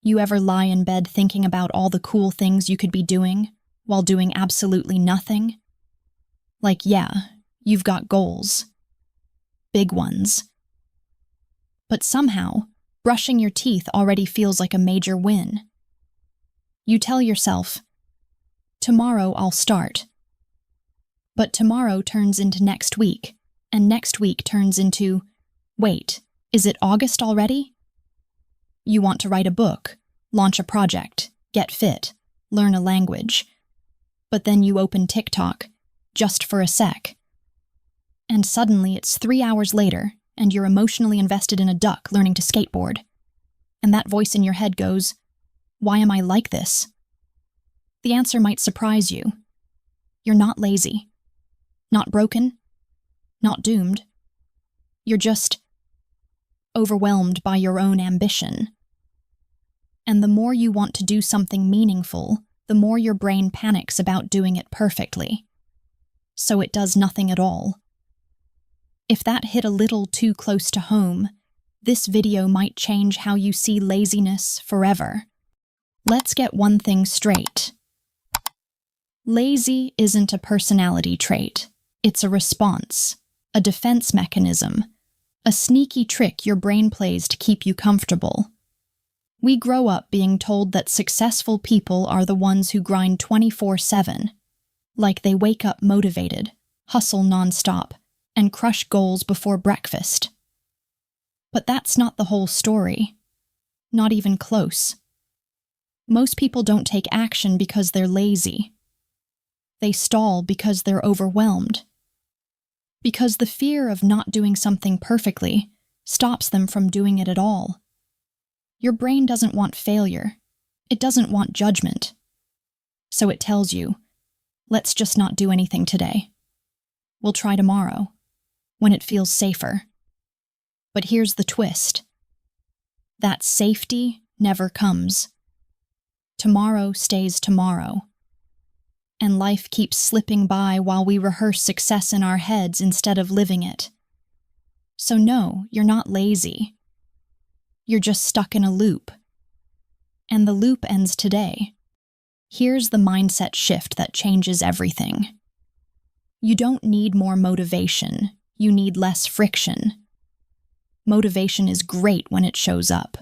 You ever lie in bed thinking about all the cool things you could be doing while doing absolutely nothing? Like, yeah, you've got goals. Big ones. But somehow, brushing your teeth already feels like a major win. You tell yourself, tomorrow I'll start. But tomorrow turns into next week, and next week turns into, wait, is it August already? You want to write a book, launch a project, get fit, learn a language. But then you open TikTok, just for a sec. And suddenly it's 3 hours later, and you're emotionally invested in a duck learning to skateboard. And that voice in your head goes, why am I like this? The answer might surprise you. You're not lazy. Not broken. Not doomed. You're just overwhelmed by your own ambition. And the more you want to do something meaningful, the more your brain panics about doing it perfectly. So it does nothing at all. If that hit a little too close to home, this video might change how you see laziness forever. Let's get one thing straight. Lazy isn't a personality trait. It's a response, a defense mechanism, a sneaky trick your brain plays to keep you comfortable. We grow up being told that successful people are the ones who grind 24/7, like they wake up motivated, hustle nonstop, and crush goals before breakfast. But that's not the whole story. Not even close. Most people don't take action because they're lazy. They stall because they're overwhelmed. Because the fear of not doing something perfectly stops them from doing it at all. Your brain doesn't want failure. It doesn't want judgment. So it tells you, let's just not do anything today. We'll try tomorrow, when it feels safer. But here's the twist. That safety never comes. Tomorrow stays tomorrow. And life keeps slipping by while we rehearse success in our heads instead of living it. So no, you're not lazy. You're just stuck in a loop. And the loop ends today. Here's the mindset shift that changes everything. You don't need more motivation. You need less friction. Motivation is great when it shows up.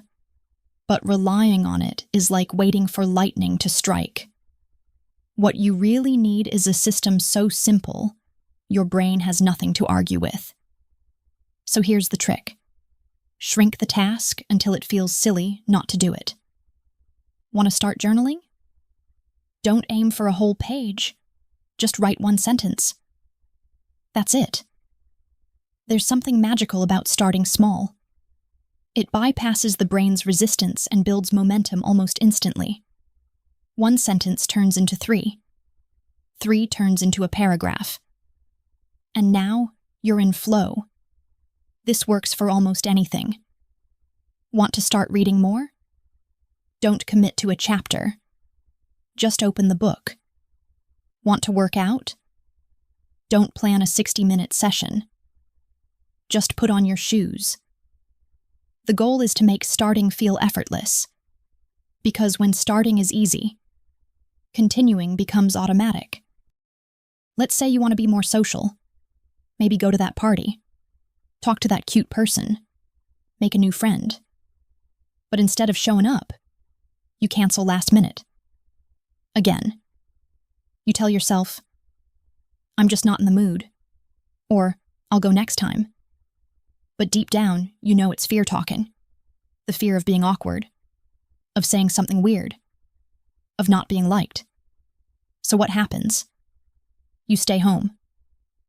But relying on it is like waiting for lightning to strike. What you really need is a system so simple, your brain has nothing to argue with. So here's the trick. Shrink the task until it feels silly not to do it. Want to start journaling? Don't aim for a whole page. Just write one sentence. That's it. There's something magical about starting small. It bypasses the brain's resistance and builds momentum almost instantly. One sentence turns into 3. 3 turns into a paragraph. And now, you're in flow. This works for almost anything. Want to start reading more? Don't commit to a chapter. Just open the book. Want to work out? Don't plan a 60-minute session. Just put on your shoes. The goal is to make starting feel effortless. Because when starting is easy, continuing becomes automatic. Let's say you want to be more social. Maybe go to that party. Talk to that cute person. Make a new friend. But instead of showing up, you cancel last minute. Again. You tell yourself, I'm just not in the mood. Or, I'll go next time. But deep down, you know it's fear talking. The fear of being awkward. Of saying something weird. Of not being liked. So what happens? You stay home.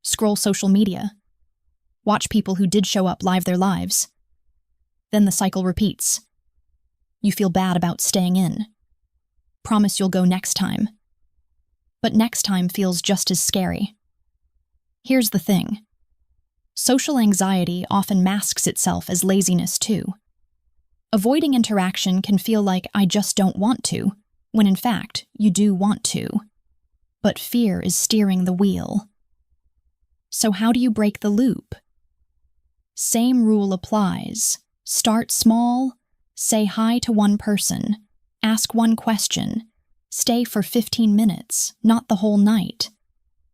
Scroll social media. Watch people who did show up live their lives. Then the cycle repeats. You feel bad about staying in. Promise you'll go next time. But next time feels just as scary. Here's the thing. Social anxiety often masks itself as laziness too. Avoiding interaction can feel like I just don't want to, when in fact, you do want to. But fear is steering the wheel. So how do you break the loop? Same rule applies. Start small, say hi to one person, Ask one question. Stay for 15 minutes, not the whole night.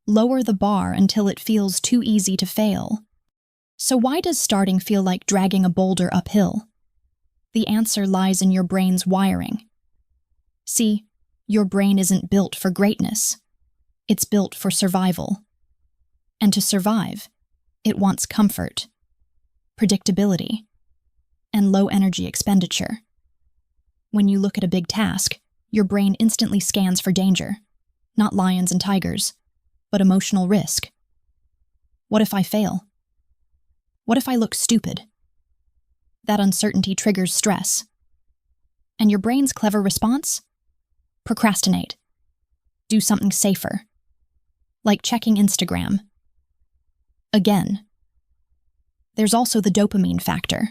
Lower the bar until it feels too easy to fail. So why does starting feel like dragging a boulder uphill? The answer lies in your brain's wiring. See, your brain isn't built for greatness. It's built for survival. And to survive, it wants comfort, predictability, and low energy expenditure. When you look at a big task, your brain instantly scans for danger, not lions and tigers, but emotional risk. What if I fail? What if I look stupid? That uncertainty triggers stress. And your brain's clever response? Procrastinate. Do something safer. Like checking Instagram. Again. There's also the dopamine factor.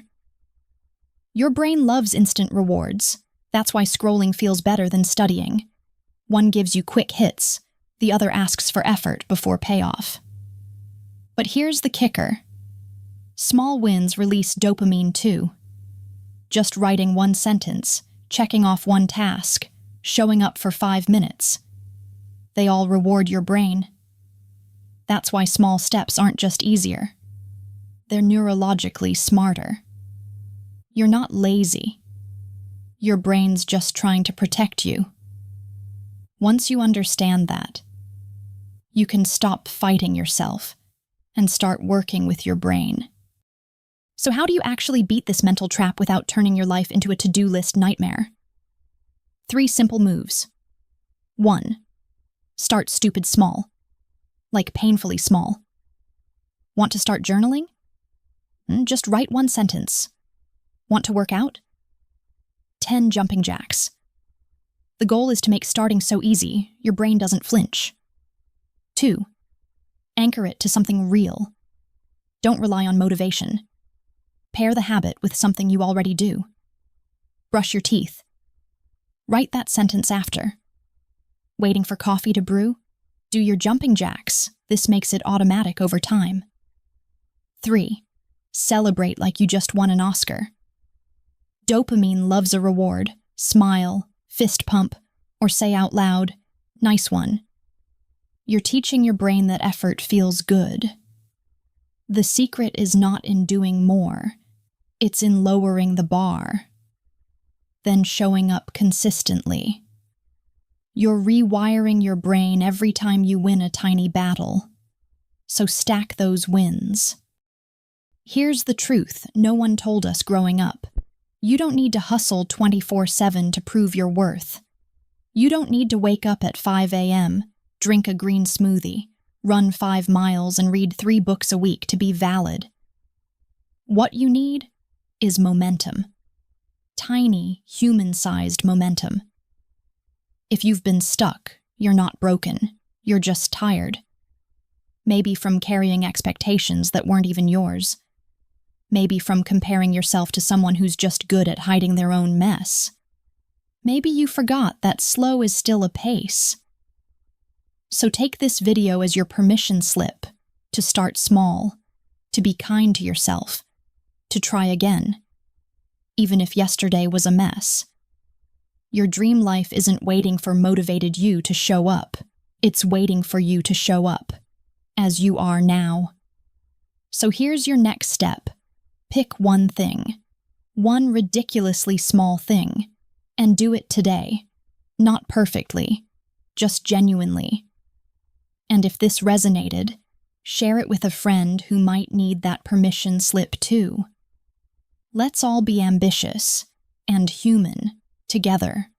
Your brain loves instant rewards. That's why scrolling feels better than studying. One gives you quick hits, the other asks for effort before payoff. But here's the kicker. Small wins release dopamine too. Just writing one sentence, checking off one task, showing up for 5 minutes. They all reward your brain. That's why small steps aren't just easier. They're neurologically smarter. You're not lazy. Your brain's just trying to protect you. Once you understand that, you can stop fighting yourself and start working with your brain. So how do you actually beat this mental trap without turning your life into a to-do list nightmare? 3 simple moves. 1. Start stupid small. Like painfully small. Want to start journaling? Just write one sentence. Want to work out? 10 jumping jacks. The goal is to make starting so easy, your brain doesn't flinch. 2. Anchor it to something real. Don't rely on motivation. Pair the habit with something you already do. Brush your teeth. Write that sentence after. Waiting for coffee to brew? Do your jumping jacks. This makes it automatic over time. 3. Celebrate like you just won an Oscar. Dopamine loves a reward. Smile, fist pump, or say out loud, "Nice one." You're teaching your brain that effort feels good. The secret is not in doing more. It's in lowering the bar. Then showing up consistently. You're rewiring your brain every time you win a tiny battle. So stack those wins. Here's the truth no one told us growing up. You don't need to hustle 24/7 to prove your worth. You don't need to wake up at 5 a.m., drink a green smoothie, run 5 miles, and read 3 books a week to be valid. What you need is momentum. Tiny, human-sized momentum. If you've been stuck, you're not broken. You're just tired. Maybe from carrying expectations that weren't even yours. Maybe from comparing yourself to someone who's just good at hiding their own mess. Maybe you forgot that slow is still a pace. So take this video as your permission slip to start small, to be kind to yourself, to try again, even if yesterday was a mess. Your dream life isn't waiting for motivated you to show up. It's waiting for you to show up, as you are now. So here's your next step. Pick one thing, one ridiculously small thing, and do it today. Not perfectly, just genuinely. And if this resonated, share it with a friend who might need that permission slip too. Let's all be ambitious and human together.